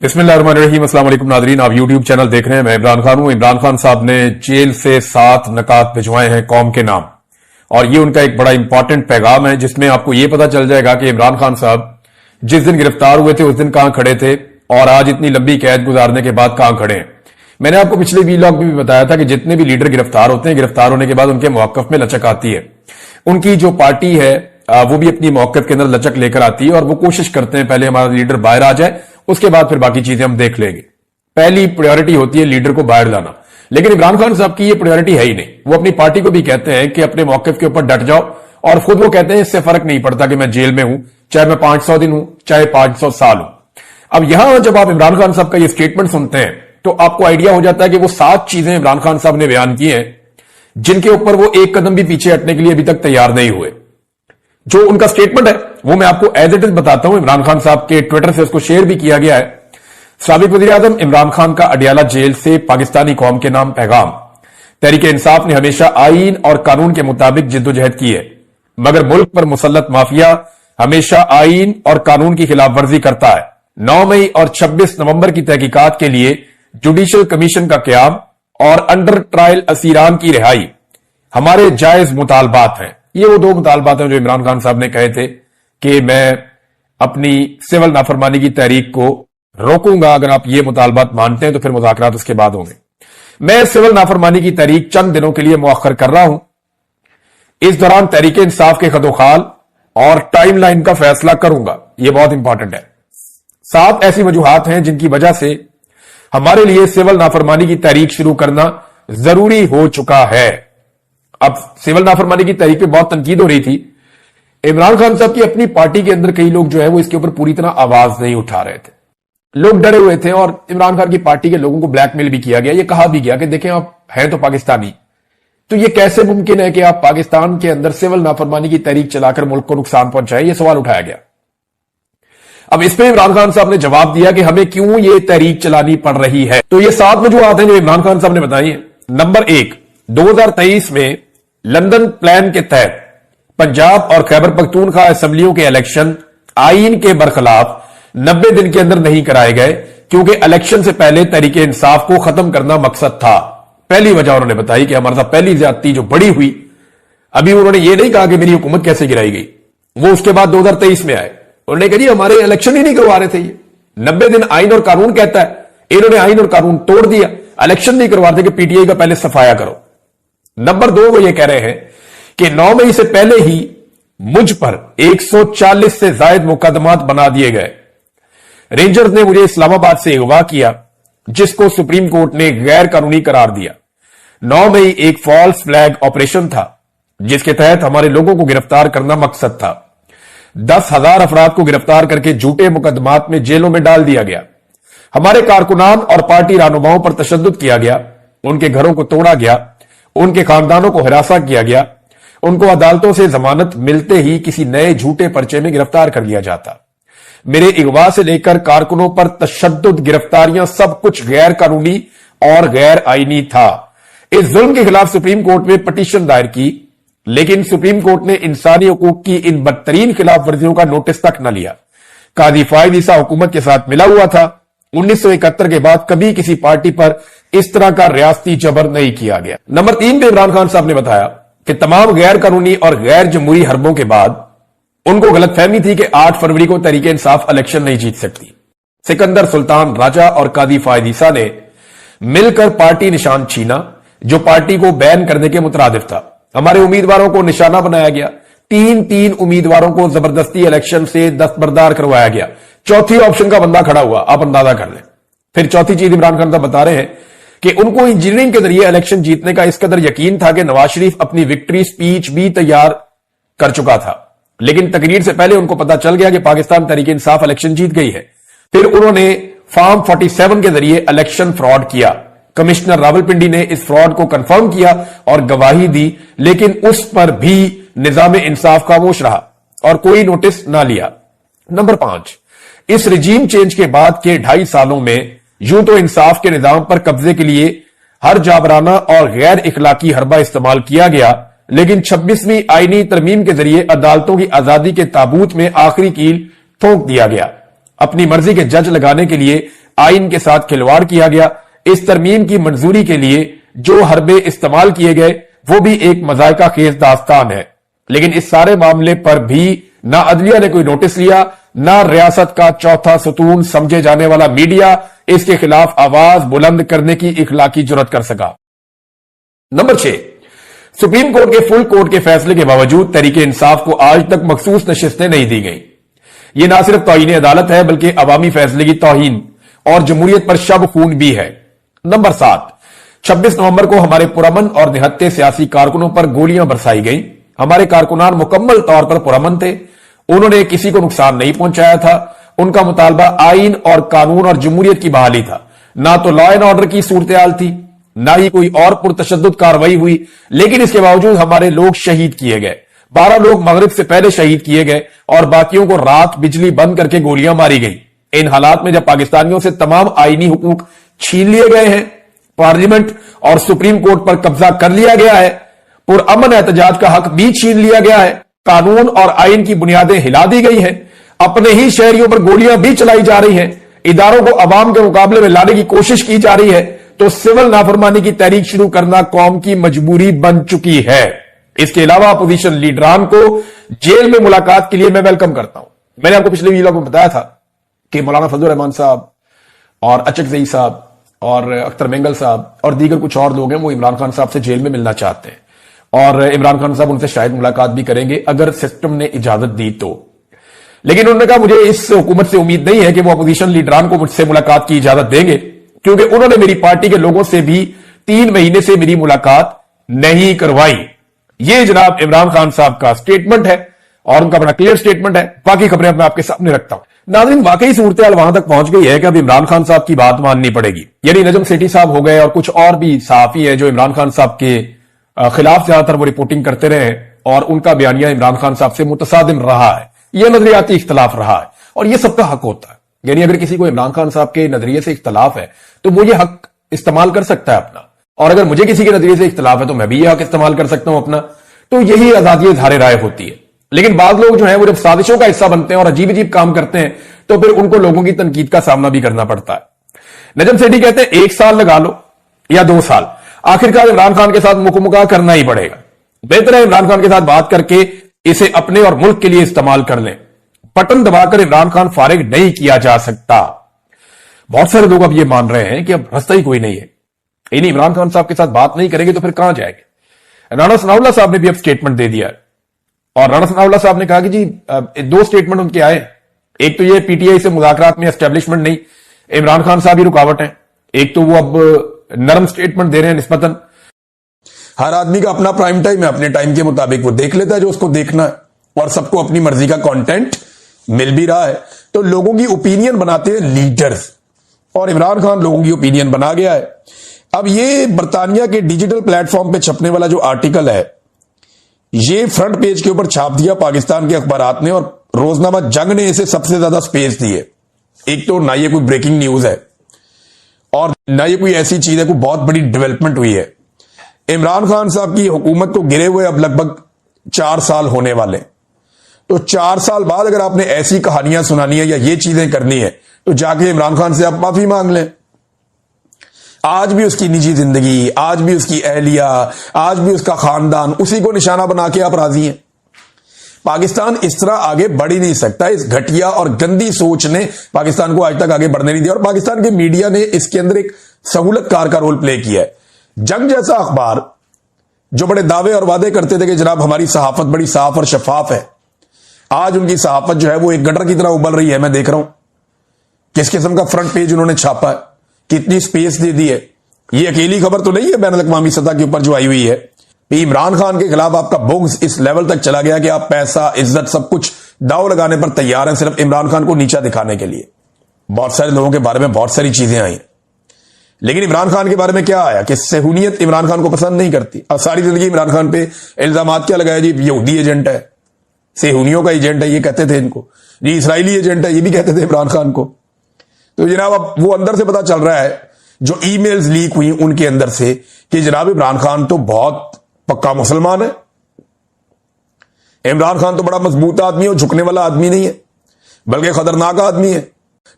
बिस्मिल्लाहिर्रहमानिर्रहीम। अस्सलाम वालेकुम नाज़रीन, आप यूट्यूब चैनल देख रहे हैं। मैं इमरान खान हूं। इमरान खान साहब ने जेल से 7 नकात भिजवाए हैं कौम के नाम, और ये उनका एक बड़ा इंपॉर्टेंट पैगाम है जिसमें आपको ये पता चल जाएगा कि इमरान खान साहब जिस दिन गिरफ्तार हुए थे उस दिन कहां खड़े थे और आज इतनी लंबी कैद गुजारने के बाद कहां खड़े हैं। मैंने आपको पिछले वीलॉग में भी बताया था कि जितने भी लीडर गिरफ्तार होते हैं, गिरफ्तार होने के बाद उनके मौकफ में लचक आती है। उनकी जो पार्टी है वो भी अपनी मौकफ के अंदर लचक लेकर आती है और वो कोशिश करते हैं पहले हमारा लीडर बाहर आ जाए, उसके बाद फिर बाकी चीजें हम देख लेंगे। पहली प्रायोरिटी होती है लीडर को बाहर लाना, लेकिन इमरान खान साहब की ये प्रायोरिटी है ही नहीं। वो अपनी पार्टी को भी कहते हैं कि अपने मौकफ के ऊपर डट जाओ, और खुद वो कहते हैं इससे फर्क नहीं पड़ता कि मैं जेल में हूं, चाहे मैं 500 दिन हूं चाहे 500 साल हूं। अब यहां जब आप इमरान खान साहब का ये स्टेटमेंट सुनते हैं तो आपको आइडिया हो जाता है कि वो 7 चीजें इमरान खान साहब ने बयान की हैं जिनके ऊपर वो एक कदम भी पीछे हटने के लिए अभी तक तैयार नहीं हुए। जो उनका स्टेटमेंट है वो मैं आपको एज इट इज बताता हूं। इमरान खान साहब के ट्विटर से उसको शेयर भी किया गया है। साबिक वजीर आजम इमरान खान का अडियाला जेल से पाकिस्तानी कौम के नाम पैगाम। तहरीक इंसाफ ने हमेशा आईन और कानून के मुताबिक जिद्दोजहद की है, मगर मुल्क पर मुसल्लत माफिया हमेशा आईन और कानून की खिलाफ वर्जी करता है। 9 मई और 26 नवंबर की तहकीकात के लिए जुडिशल कमीशन का क्याम और अंडर ट्रायल असीरान की रिहाई हमारे जायज मुतालबात हैं। ये वो 2 मुतालबात हैं जो इमरान खान साहब ने कहे थे कि मैं अपनी सिविल नाफरमानी की तहरीक को रोकूंगा। अगर आप ये मुतालबात मानते हैं तो फिर मुज़ाकरात उसके बाद होंगे। मैं सिविल नाफरमानी की तहरीक चंद दिनों के लिए मुअख्खर कर रहा हूं। इस दौरान तहरीक इंसाफ के खदोखाल और टाइमलाइन का फैसला करूंगा। यह बहुत इंपॉर्टेंट है। 7 ऐसी वजूहात हैं जिनकी वजह से हमारे लिए सिविल नाफरमानी की तहरीक शुरू करना जरूरी हो चुका है। अब सिविल नाफरमानी की तहरीक पे बहुत तनकीद हो रही थी। इमरान खान साहब की अपनी पार्टी के अंदर कई लोग जो है वो इसके ऊपर पूरी तरह आवाज नहीं उठा रहे थे। लोग डरे हुए थे और इमरान खान की पार्टी के लोगों को ब्लैकमेल भी किया गया। ये कहा भी गया कि देखें आप हैं तो पाकिस्तानी, तो ये कैसे मुमकिन है कि आप पाकिस्तान के अंदर सिविल नाफरमानी की तहरीक चलाकर मुल्क को नुकसान पहुंचाए। ये सवाल उठाया गया। अब इस पे इमरान खान साहब ने जवाब दिया कि हमें क्यों ये तहरीक चलानी पड़ रही है। तो ये 7 वजूहात हैं जो इमरान खान साहब ने बताई है। नंबर 1, 2023 में लंदन प्लान के तहत पंजाब और खैबर पख्तूनख्वा असेंबलियों के इलेक्शन आईन के बरखिलाफ 90 दिन के अंदर नहीं कराए गए, क्योंकि इलेक्शन से पहले तहरीक इंसाफ को खत्म करना मकसद था। पहली वजह उन्होंने बताई कि हमारे साथ पहली ज्यादती जो बड़ी हुई, अभी उन्होंने ये नहीं कहा कि मेरी हुकूमत कैसे गिराई गई, वो उसके बाद 2023 में आए। उन्होंने कहा जी हमारे इलेक्शन ही नहीं करवा रहे थे, ये 90 दिन आईन और कानून कहता है, इन्होंने आईन और कानून तोड़ दिया, इलेक्शन नहीं करवा रहे थे कि पीटीआई का पहले सफाया करो। नंबर 2, वो ये कह रहे हैं कि 9 मई से पहले ही मुझ पर 140 से ज्यादा मुकदमात बना दिए गए। रेंजर्स ने मुझे इस्लामाबाद से अगवा किया, जिसको सुप्रीम कोर्ट ने गैर कानूनी करार दिया। 9 मई एक फॉल्स फ्लैग ऑपरेशन था जिसके तहत हमारे लोगों को गिरफ्तार करना मकसद था। 10,000 अफराद को गिरफ्तार करके झूठे मुकदमात में जेलों में डाल दिया गया। हमारे कारकुनान और पार्टी रहनुमाओं पर तशद्दुद किया गया, उनके घरों को तोड़ा गया, उनके खानदानों को हिरासा किया गया, उनको अदालतों से जमानत मिलते ही किसी नए झूठे पर्चे में गिरफ्तार कर लिया जाता। मेरे अगवा से लेकर कारकुनों पर तशद्दुद, गिरफ्तारियां, सब कुछ गैर कानूनी और गैर आईनी था। इस जुल्म के खिलाफ सुप्रीम कोर्ट में पिटीशन दायर की, लेकिन सुप्रीम कोर्ट ने इंसानी हकूक की इन बदतरीन खिलाफ वर्जियों का नोटिस तक न लिया। काजी फायद ईसा हुकूमत के साथ मिला हुआ था। 1971 के बाद कभी किसी पार्टी पर इस तरह का रियासती जबर नहीं किया गया। नंबर 3 पे इमरान खान साहब ने बताया कि तमाम गैर कानूनी और गैर जमहूरी हरबों के बाद उनको गलतफहमी थी कि 8 फरवरी को तहरीक इंसाफ इलेक्शन नहीं जीत सकती। सिकंदर सुल्तान राजा और काजी फायद ईसा ने मिलकर पार्टी निशान छीना, जो पार्टी को बैन करने के मुतरादिफ था। हमारे उम्मीदवारों को निशाना बनाया गया। 3 उम्मीदवारों को जबरदस्ती इलेक्शन से दस्तबरदार करवाया गया। चौथी ऑप्शन का बंदा खड़ा हुआ, आप अंदाजा कर लें। फिर चौथी चीज इमरान खान साहब बता रहे हैं कि उनको इंजीनियरिंग के जरिए इलेक्शन जीतने का इस कदर यकीन था कि नवाज शरीफ अपनी विक्ट्री स्पीच भी तैयार कर चुका था, लेकिन तकरीर से पहले उनको पता चल गया कि पाकिस्तान तहरीक इंसाफ इलेक्शन जीत गई है। फिर उन्होंने फॉर्म 47 के जरिए इलेक्शन फ्रॉड किया। कमिश्नर रावलपिंडी ने इस फ्रॉड को कंफर्म किया और गवाही दी, लेकिन उस पर भी निजाम इंसाफ खामोश रहा और कोई नोटिस ना लिया। नंबर 5, इस रिजीम चेंज के बाद के 2.5 सालों में यूं तो इंसाफ के निजाम पर कब्जे के लिए हर जाबराना और गैर इखलाकी हरबा इस्तेमाल किया गया, लेकिन 26वीं आईनी तरमीम के जरिए अदालतों की आजादी के ताबूत में आखिरी कील ठोक दिया गया। अपनी मर्जी के जज लगाने के लिए आइन के साथ खिलवाड़ किया गया। इस तरमीम की मंजूरी के लिए जो हरबे इस्तेमाल किए गए वो भी एक मजायका खेज दास्तान है। लेकिन इस सारे मामले पर भी ना अदलिया ने कोई नोटिस लिया, ना रियासत का चौथा सुतून समझे जाने वाला मीडिया इसके खिलाफ आवाज बुलंद करने की इखलाकी जुर्रत कर सका। नंबर 6, सुप्रीम कोर्ट के फुल कोर्ट के फैसले के बावजूद तहरीके इंसाफ को आज तक मखसूस नशिस्तें नहीं दी गई। यह ना सिर्फ तौहीन अदालत है बल्कि अवामी फैसले की तौहीन और जमहूरियत पर शब खून भी है। नंबर 7, 26 नवंबर को हमारे पुरअमन और निहत्ते सियासी कारकुनों पर गोलियां बरसाई गईं। हमारे कारकुनान मुकम्मल तौर पर पुरअमन थे, उन्होंने किसी को नुकसान नहीं पहुंचाया था। उनका मुतालबा आइन और कानून और जमहूरियत की बहाली था, ना तो लॉ एंड ऑर्डर की सूरत हाल थी, ना ही कोई और पुरतशद्दुद कार्रवाई हुई। लेकिन इसके बावजूद हमारे लोग शहीद किए गए। 12 लोग मगरिब से पहले शहीद किए गए और बाकियों को रात बिजली बंद करके गोलियां मारी गई। इन हालात में जब पाकिस्तानियों से तमाम आईनी हुकूक छीन लिए गए हैं, पार्लियामेंट और सुप्रीम कोर्ट पर कब्जा कर लिया गया है, पुरअमन एहतजाज का हक भी छीन लिया गया है, कानून और आइन की बुनियादें हिला दी गई हैं, अपने ही शहरियों पर गोलियां भी चलाई जा रही हैं, इदारों को अवाम के मुकाबले में लाने की कोशिश की जा रही है, तो सिविल नाफरमानी की तहरीक शुरू करना कौम की मजबूरी बन चुकी है। इसके अलावा अपोजिशन लीडरान को जेल में मुलाकात के लिए मैं वेलकम करता हूं। मैंने आपको पिछले वीडियो में बताया था कि मौलाना फजल रहमान साहब और अचक ज़ई साहब और अख्तर मेंगल साहब और दीगर कुछ और लोग हैं, वो इमरान खान साहब से जेल में मिलना चाहते हैं और इमरान खान साहब उनसे शायद मुलाकात भी करेंगे अगर सिस्टम ने इजाजत दी तो। लेकिन उन्होंने कहा मुझे इस हुकूमत से उम्मीद नहीं है कि वो अपोजिशन लीडरान को मुझसे मुलाकात की इजाजत देंगे, क्योंकि उन्होंने मेरी पार्टी के लोगों से भी 3 महीने से मेरी मुलाकात नहीं करवाई। ये जनाब इमरान खान साहब का स्टेटमेंट है और उनका बड़ा क्लियर स्टेटमेंट है। बाकी खबरें मैं आपके सामने रखता हूं। नाज़रीन, वाकई सूरत हाल वहां तक पहुंच गई है कि अब इमरान खान साहब की बात माननी पड़ेगी। यानी नजम सेठी साहब हो गए और कुछ और भी सहाफी हैं जो इमरान खान साहब के खिलाफ ज्यादातर वो रिपोर्टिंग करते रहे और उनका बयानिया इमरान खान साहब से मुतसादिम रहा है। यह नजरियाती इख्तलाफ रहा है और यह सबका हक होता है। यानी अगर किसी को इमरान खान साहब के नजरिए से इख्तलाफ है तो वो ये हक इस्तेमाल कर सकता है अपना, और अगर मुझे किसी के नजरिए से इख्तलाफ है तो मैं भी यह हक इस्तेमाल कर सकता हूं अपना। तो यही आजादी इज़हार राय होती है। लेकिन बाद लोग जो है वो जब साजिशों का हिस्सा बनते हैं और अजीब अजीब काम करते हैं तो फिर उनको लोगों की तनकीद का सामना भी करना पड़ता है। नजम सेठी कहते हैं 1 साल लगा लो या 2 साल, आखिरकार इमरान खान के साथ मुकमुका करना ही पड़ेगा। बेहतर है इमरान खान के साथ बात करके इसे अपने और मुल्क के लिए इस्तेमाल कर लें। बटन दबाकर इमरान खान फारिग नहीं किया जा सकता। बहुत सारे लोग अब ये मान रहे हैं कि अब रास्ता ही कोई नहीं है, यानी इमरान खान साहब के साथ बात नहीं करेंगे तो फिर कहां जाएंगे। राणा सनाउल्लाह साहब ने भी अब स्टेटमेंट दे दिया है और राणा सनाउल्लाह साहब ने कहा कि जी 2 स्टेटमेंट उनके आए। एक तो ये पीटीआई से मुज़ाकरात में एस्टेब्लिशमेंट नहीं, इमरान खान साहब ही रुकावट है। एक तो वो अब नरम स्टेटमेंट दे रहे हैं निस्बतन। हर आदमी का अपना प्राइम टाइम है, अपने टाइम के मुताबिक वो देख लेता है जो उसको देखना है और सबको अपनी मर्जी का कंटेंट मिल भी रहा है। तो लोगों की ओपिनियन बनाते हैं लीडर्स और इमरान खान लोगों की ओपिनियन बना गया है। अब ये बरतानिया के डिजिटल प्लेटफॉर्म पे छपने वाला जो आर्टिकल है ये फ्रंट पेज के ऊपर छाप दिया पाकिस्तान के अखबारात ने और रोजनामा जंग ने इसे सबसे ज्यादा स्पेस दी है। एक तो ना ये कोई ब्रेकिंग न्यूज है और ना ये कोई ऐसी चीज है, कोई बहुत बड़ी डेवलपमेंट हुई है। इमरान खान साहब की हुकूमत को गिरे हुए अब लगभग 4 साल होने वाले, तो 4 साल बाद अगर आपने ऐसी कहानियां सुनानी है या ये चीजें करनी है तो जाके इमरान खान से आप माफी मांग लें। आज भी उसकी निजी जिंदगी, आज भी उसकी अहलिया, आज भी उसका खानदान, उसी को निशाना बना के आप राजी हैं। पाकिस्तान इस तरह आगे बढ़ ही नहीं सकता। इस घटिया और गंदी सोच ने पाकिस्तान को आज तक आगे बढ़ने नहीं दिया और पाकिस्तान के मीडिया ने इसके अंदर एक सहूलतकार का रोल प्ले किया है। जंग जैसा अखबार जो बड़े दावे और वादे करते थे कि जनाब हमारी सहाफत बड़ी साफ और शफाफ है, आज उनकी सहाफत जो है वो एक गटर की तरह उबल रही है। मैं देख रहा हूं किस किस्म का फ्रंट पेज उन्होंने छापा है, कितनी स्पेस दे दी है। ये अकेली खबर तो नहीं है बैनुल अक़वामी सतह के ऊपर जो आई हुई है। इमरान खान के खिलाफ आपका बुग़्ज़ इस लेवल तक चला गया कि आप पैसा, इज्जत, सब कुछ दाव लगाने पर तैयार हैं सिर्फ इमरान खान को नीचा दिखाने के लिए। बहुत सारे लोगों के बारे में बहुत सारी चीजें आई, लेकिन इमरान खान के बारे में क्या आया कि सेहूनियत इमरान खान को पसंद नहीं करती। अब सारी जिंदगी इमरान खान पे इल्जामात क्या लगाया जी, यहूदी एजेंट है, सेहूनियों का एजेंट है, ये कहते थे इनको जी, इसराइली एजेंट है, ये भी कहते थे इमरान खान को। तो जनाब अब वो अंदर से पता चल रहा है, जो ईमेल्स लीक हुई उनके अंदर से, कि जनाब इमरान खान तो बहुत पक्का मुसलमान है, इमरान खान तो बड़ा मजबूत आदमी है, झुकने वाला आदमी नहीं है, बल्कि खतरनाक आदमी है।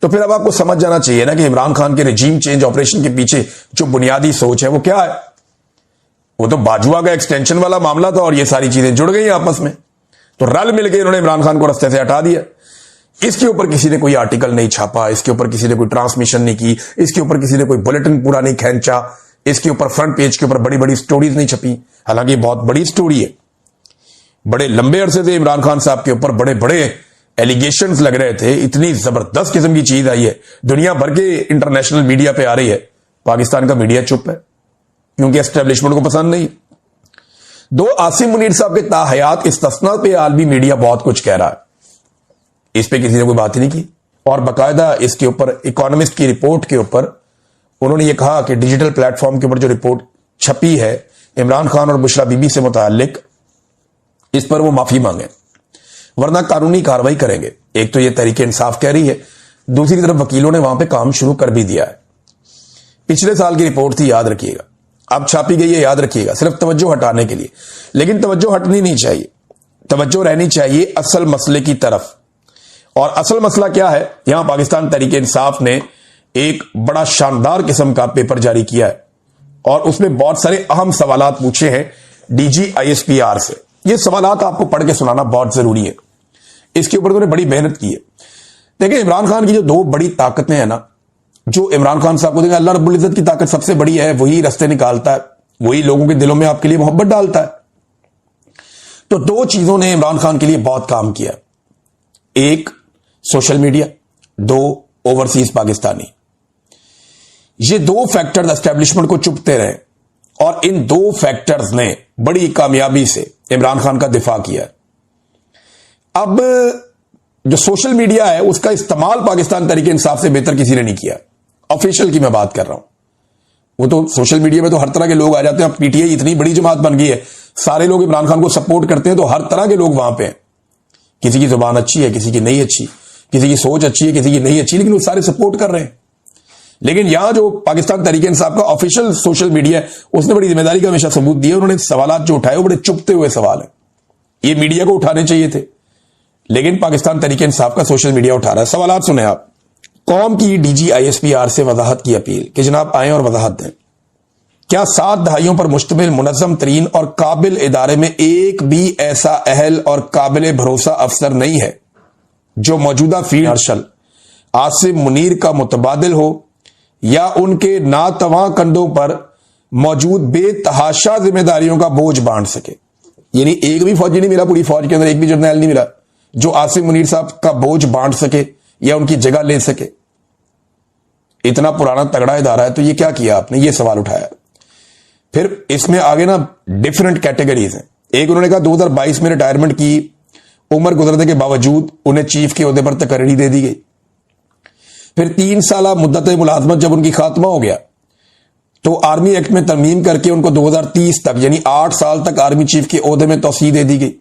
तो फिर अब आपको समझ जाना चाहिए ना कि इमरान खान के रिजीम चेंज ऑपरेशन के पीछे जो बुनियादी सोच है वो क्या है। वो तो बाजुआ का एक्सटेंशन वाला मामला था और ये सारी चीजें जुड़ गई आपस में, तो रल मिलकर इन्होंने इमरान खान को रास्ते से हटा दिया। इसके ऊपर किसी ने कोई आर्टिकल नहीं छापा, इसके ऊपर किसी ने कोई ट्रांसमिशन नहीं की, इसके ऊपर किसी ने कोई बुलेटिन पूरा नहीं खींचा, इसके ऊपर फ्रंट पेज के ऊपर बड़ी बड़ी स्टोरीज नहीं छपी। हालांकि बहुत बड़ी स्टोरी है, बड़े लंबे अरसे से इमरान खान साहब के ऊपर बड़े बड़े एलिगेशंस लग रहे थे, इतनी जबरदस्त किस्म की चीज आई है, दुनिया भर के इंटरनेशनल मीडिया पे आ रही है, पाकिस्तान का मीडिया चुप है क्योंकि एस्टेब्लिशमेंट को पसंद नहीं। दो आसिम मुनीर साहब के ताहयात इस्तिस्ना पे आलमी मीडिया बहुत कुछ कह रहा है, इस पे किसी ने कोई बात ही नहीं की। और बाकायदा इसके ऊपर इकोनॉमिस्ट की रिपोर्ट के ऊपर उन्होंने ये कहा कि डिजिटल प्लेटफॉर्म के ऊपर जो रिपोर्ट छपी है इमरान खान और बुशरा बीबी से मुताल्लिक, इस पर वो माफी मांगे वरना कानूनी कार्रवाई करेंगे। एक तो ये तहरीक इंसाफ कह रही है, दूसरी तरफ वकीलों ने वहां पे काम शुरू कर भी दिया है। पिछले साल की रिपोर्ट थी, याद रखिएगा, अब छापी गई है, याद रखिएगा, सिर्फ तवज्जो हटाने के लिए। लेकिन तवज्जो हटनी नहीं चाहिए, तवज्जो रहनी चाहिए असल मसले की तरफ। और असल मसला क्या है, यहां पाकिस्तान तहरीक इंसाफ ने एक बड़ा शानदार किस्म का पेपर जारी किया है और उसमें बहुत सारे अहम सवालात पूछे हैं DGISPR से। ये सवालात आपको पढ़ के सुनाना बहुत जरूरी है, इसके ऊपर उन्होंने बड़ी मेहनत की है। देखिए इमरान खान की जो दो बड़ी ताकतें हैं ना, जो इमरान खान साहब को देखें, अल्लाह रब्बुल इज्जत की ताकत सबसे बड़ी है, वही रास्ते निकालता है, वही लोगों के दिलों में आपके लिए मोहब्बत डालता है। तो दो चीजों ने इमरान खान के लिए बहुत काम किया, एक सोशल मीडिया, दो ओवरसीज पाकिस्तानी। ये दो फैक्टर्स एस्टेब्लिशमेंट को चुपते रहे और इन दो फैक्टर्स ने बड़ी कामयाबी से इमरान खान का दिफा किया। अब जो सोशल मीडिया है उसका इस्तेमाल पाकिस्तान तहरीक इंसाफ से बेहतर किसी ने नहीं किया। ऑफिशियल की मैं बात कर रहा हूं, वो तो सोशल मीडिया में तो हर तरह के लोग आ जाते हैं। पीटीआई इतनी बड़ी जमात बन गई है, सारे लोग इमरान खान को सपोर्ट करते हैं, तो हर तरह के लोग वहां पे हैं। किसी की जुबान अच्छी है, किसी की नहीं अच्छी, किसी की सोच अच्छी है, किसी की नहीं अच्छी, लेकिन वो सारे सपोर्ट कर रहे हैं। लेकिन यहां जो पाकिस्तान तहरीक इंसाफ का ऑफिशियल सोशल मीडिया है, उसने बड़ी जिम्मेदारी का हमेशा सबूत दिया। उन्होंने सवालात जो उठाए वो बड़े चुपते हुए सवाल है, ये मीडिया को उठाने चाहिए थे, लेकिन पाकिस्तान तहरीक इंसाफ का सोशल मीडिया उठा रहा है। सवालात सुने आप। कौम की DGISPR से वजाहत की अपील कि जनाब आए और वजाहत दें। क्या 7 दहाइयों पर मुश्तमिल मुनज़्ज़म तरीन और काबिल इदारे में एक भी ऐसा अहल और काबिल भरोसा अफसर नहीं है जो मौजूदा फील्ड मार्शल आसिम मुनीर का मुतबादिल हो या उनके नातवा कंधों पर मौजूद बेतहाशा जिम्मेदारियों का बोझ बांट सके? यानी एक भी फौजी नहीं मिला, पूरी फौज के अंदर एक भी जर्नैल नहीं मिला जो आसिम मुनीर साहब का बोझ बांट सके या उनकी जगह ले सके। इतना पुराना तगड़ा इदारा है, तो ये क्या किया आपने, ये सवाल उठाया। फिर इसमें आगे ना डिफरेंट कैटेगरीज हैं। एक उन्होंने कहा 2022 में रिटायरमेंट की उम्र गुजरने के बावजूद उन्हें चीफ के ओहदे पर तकर्री दे दी गई। फिर 3 साल मुद्दत मुलाजमत जब उनकी खात्मा हो गया तो आर्मी एक्ट में तरमीम करके उनको 2030 तक यानी 8 साल तक आर्मी चीफ के ओहदे में तौसीह दे दी गई।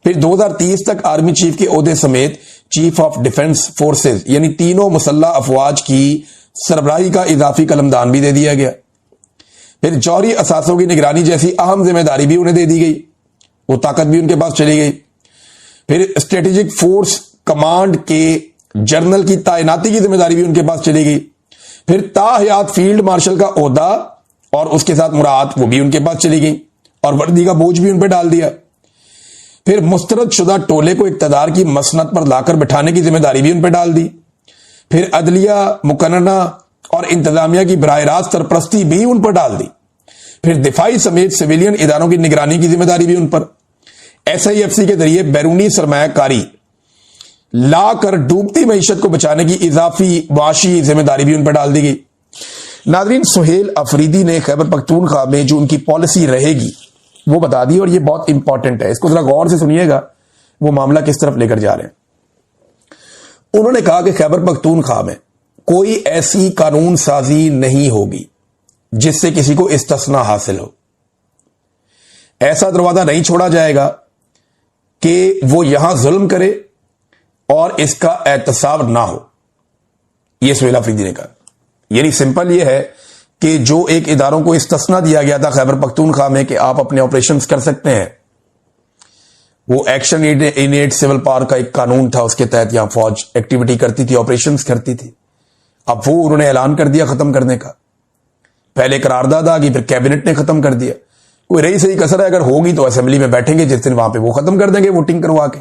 फिर 2030 तक आर्मी चीफ के ओहदे समेत चीफ ऑफ डिफेंस फोर्सेज यानी तीनों मुसल्लह अफवाज की सरबराही का इजाफी कलमदान भी दे दिया गया। फिर जौहरी असासों की निगरानी जैसी अहम जिम्मेदारी भी उन्हें दे दी गई, वो ताकत भी उनके पास चली गई। फिर स्ट्रेटेजिक फोर्स कमांड के जनरल की तैनाती की जिम्मेदारी भी उनके पास चली गई। फिर ताहयात फील्ड मार्शल का ओहदा और उसके साथ मुराद वो भी उनके पास चली गई और वर्दी का बोझ भी उन पर डाल दिया। फिर मुस्तरद शुदा टोले को इक्तदार की मसनद पर लाकर बिठाने की जिम्मेदारी भी उन पर डाल दी। फिर अदलिया, मुकन्ना और इंतजामिया की बराह रास्त सरपरस्ती भी उन पर डाल दी। फिर दिफाई समेत सिविलियन इदारों की निगरानी की जिम्मेदारी भी उन पर। SIFC के जरिए बैरूनी सरमायाकारी लाकर डूबती मईशत को बचाने की इजाफी वाशी जिम्मेदारी भी उन पर डाल दी गई। नादरीन, सुहेल अफरीदी ने खैबर पख्तूनख्वा में जो उनकी पॉलिसी रहेगी वो बता दी, और ये बहुत इंपॉर्टेंट है, इसको जरा गौर से सुनिएगा वो मामला किस तरफ लेकर जा रहे हैं। उन्होंने कहा कि खैबर पख्तूनख्वा में कोई ऐसी कानून साजी नहीं होगी जिससे किसी को इस्तिस्ना हासिल हो। ऐसा दरवाजा नहीं छोड़ा जाएगा कि वो यहां जुल्म करे और इसका एहतसाब ना हो, यह सुहेल अफरीदी ने कहा। यानी सिंपल यह है कि जो एक इदारों को इस्तिस्ना दिया गया था खैबर पख्तूनख्वा में कि आप अपने ऑपरेशंस कर सकते हैं, وہ action in add civil power کا ایک قانون تھا, اس کے تحت یہاں فوج ایکٹیویٹی کرتی تھی, آپریشنز کرتی تھی. اب وہ انہوں نے اعلان کر دیا ختم کرنے کا. پہلے قرارداد آ گئی, پھر کیبنٹ نے ختم کر دیا. کوئی رہی صحیح کسر ہے, اگر ہوگی تو اسمبلی میں بیٹھیں گے جس دن, وہاں پہ وہ ختم کر دیں گے ووٹنگ کروا کے.